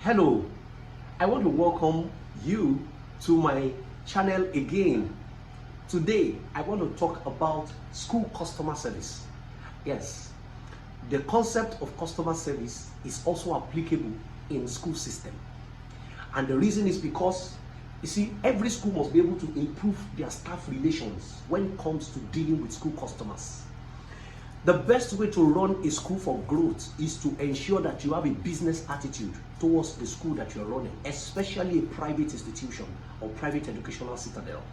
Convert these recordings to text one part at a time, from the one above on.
Hello, I want to welcome you to my channel again. Today, I want to talk about school customer service. Yes, the concept of customer service is also applicable in school system. And the reason is because, you see, every school must be able to improve their staff relations when it comes to dealing with school customers. The best way to run a school for growth is to ensure that you have a business attitude towards the school that you're running, especially a private institution or private educational citadel.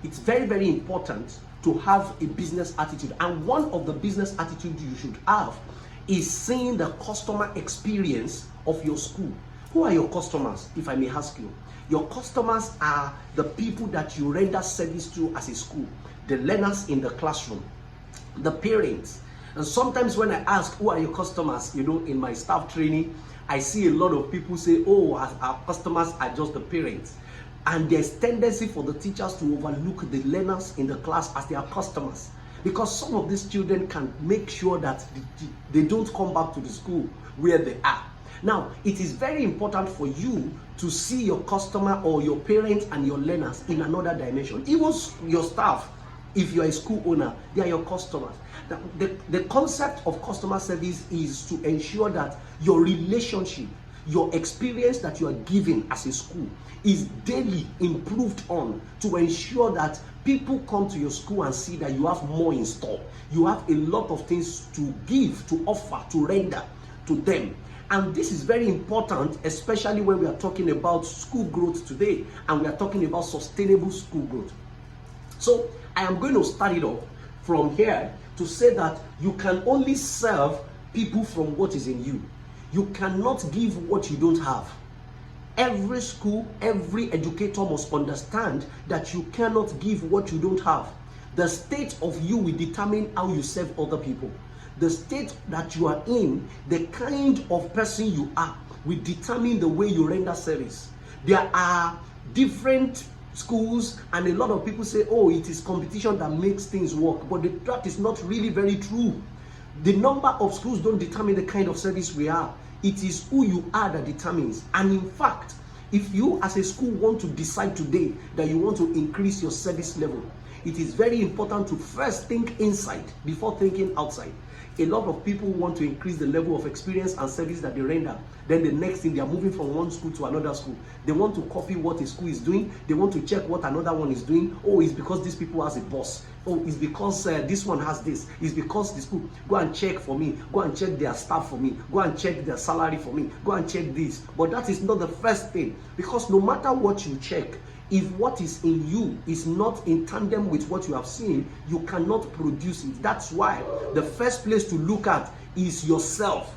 It's very, very important to have a business attitude. And one of the business attitudes you should have is seeing the customer experience of your school. Who are your customers, if I may ask you? Your customers are the people that you render service to as a school, the learners in the classroom, the parents. And sometimes when I ask who are your customers, in my staff training, I see a lot of people say, oh, our customers are just the parents. And there's tendency for the teachers to overlook the learners in the class as their customers, because some of these children can make sure that they don't come back to the school where they are. Now, it is very important for you to see your customer or your parents and your learners in another dimension. Even your staff, if you're a school owner, they are your customers. The concept of customer service is to ensure that your relationship, your experience that you are giving as a school is daily improved on, to ensure that people come to your school and see that you have more in store. You have a lot of things to give, to offer, to render to them. And this is very important, especially when we are talking about school growth today, and we are talking about sustainable school growth. So I am going to start it off from here to say that you can only serve people from what is in you. You cannot give what you don't have. Every school, every educator must understand that you cannot give what you don't have. The state of you will determine how you serve other people. The state that you are in, the kind of person you are, will determine the way you render service. There are different schools, and a lot of people say, oh, it is competition that makes things work, but that is not really very true. The number of schools don't determine the kind of service we are. It is who you are that determines. And in fact, if you as a school want to decide today that you want to increase your service level, it is very important to first think inside before thinking outside. A lot of people want to increase the level of experience and service that they render. Then the next thing, they are moving from one school to another school. They want to copy what a school is doing. They want to check what another one is doing. Oh, it's because these people has a boss. Oh, it's because this one has this. It's because the school. Go and check for me. Go and check their staff for me. Go and check their salary for me. Go and check this. But that is not the first thing. Because no matter what you check, if what is in you is not in tandem with what you have seen, you cannot produce it. That's why the first place to look at is yourself.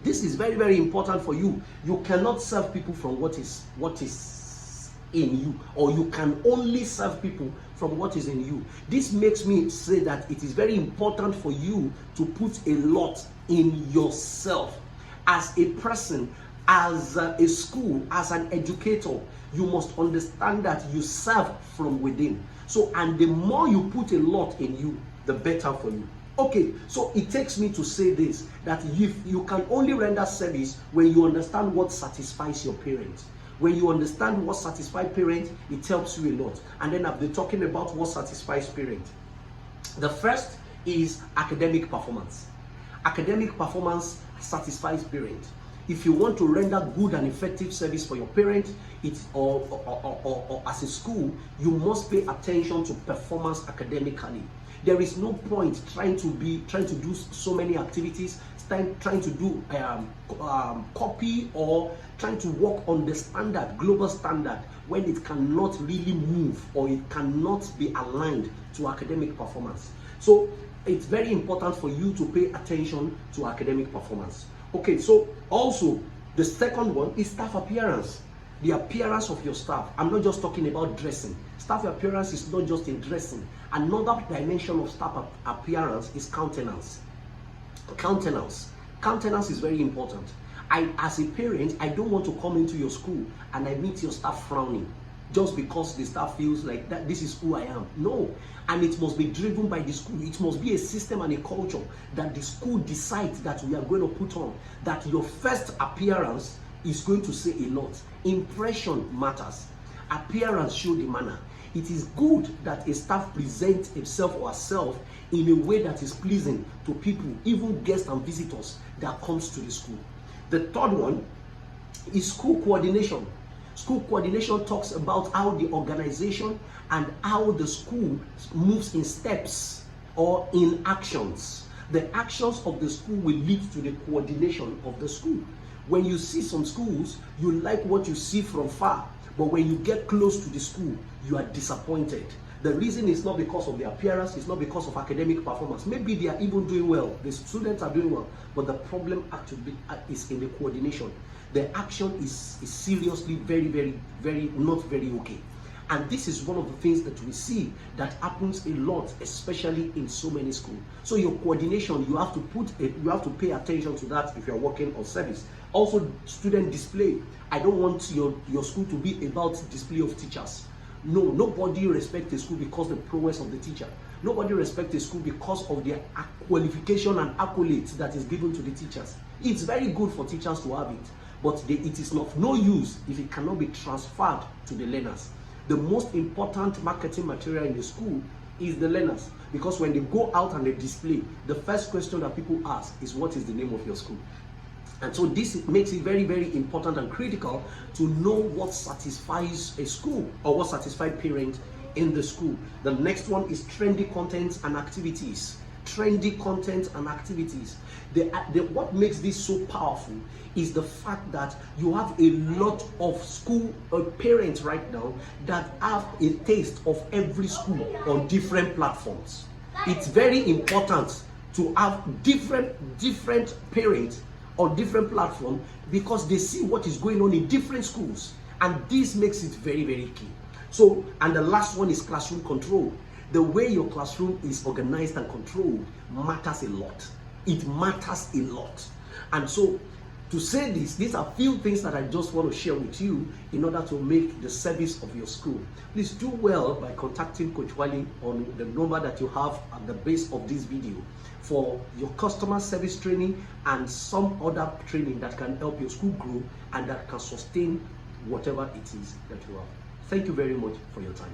This is very, very important for you. You cannot serve people from what is in you, or you can only serve people from what is in you. This makes me say that it is very important for you to put a lot in yourself. As a person, as a school, as an educator, you must understand that you serve from within. So, and the more you put a lot in you, the better for you. Okay, so it takes me to say this, that if you can only render service when you understand what satisfies your parents. When you understand what satisfies parents, it helps you a lot. And then I've been talking about what satisfies parents. The first is academic performance. Academic performance satisfies parents. If you want to render good and effective service for your parents, or as a school, you must pay attention to performance academically. There is no point trying to do so many activities, trying to do copy, or trying to work on the standard, global standard, when it cannot really move, or it cannot be aligned to academic performance. So it's very important for you to pay attention to academic performance. Okay, so also the second one is staff appearance. The appearance of your staff. I'm not just talking about dressing. Staff appearance is not just in dressing. Another dimension of staff appearance is countenance. Countenance is very important. As a parent, I don't want to come into your school and I meet your staff frowning just because the staff feels like that this is who I am. No, and it must be driven by the school. It must be a system and a culture that the school decides that we are going to put on, that your first appearance is going to say a lot. Impression matters. Appearance shows the manner. It is good that a staff presents himself or herself in a way that is pleasing to people, even guests and visitors that comes to the school. The third one is school coordination. School coordination talks about how the organization and how the school moves in steps or in actions. The actions of the school will lead to the coordination of the school. When you see some schools, you like what you see from far, but when you get close to the school, you are disappointed. The reason is not because of the appearance, it's not because of academic performance. Maybe they are even doing well, the students are doing well, but the problem actually is in the coordination. The action is seriously very not very okay. And this is one of the things that we see that happens a lot, especially in so many schools. So your coordination, you have to pay attention to that if you're working on service. Also, student display. I don't want your school to be about display of teachers. No, nobody respects the school because of the prowess of the teacher. Nobody respects the school because of their qualification and accolades that is given to the teachers. It's very good for teachers to have it, but it is of no use if it cannot be transferred to the learners. The most important marketing material in the school is the learners, because when they go out and they display, the first question that people ask is, what is the name of your school? And so this makes it very important and critical to know what satisfies a school or what satisfies parents in the school. The next one is trendy contents and activities. Trendy content and activities. What makes this so powerful is the fact that you have a lot of school parents right now that have a taste of every school on different platforms. It's very important to have different parents on different platforms because they see what is going on in different schools, and this makes it very key. So, and the last one is classroom control. The way your classroom is organized and controlled matters a lot. It matters a lot. And so, to say this, these are few things that I just want to share with you in order to make the service of your school. Please do well by contacting Coach Wale on the number that you have at the base of this video for your customer service training and some other training that can help your school grow and that can sustain whatever it is that you have. Thank you very much for your time.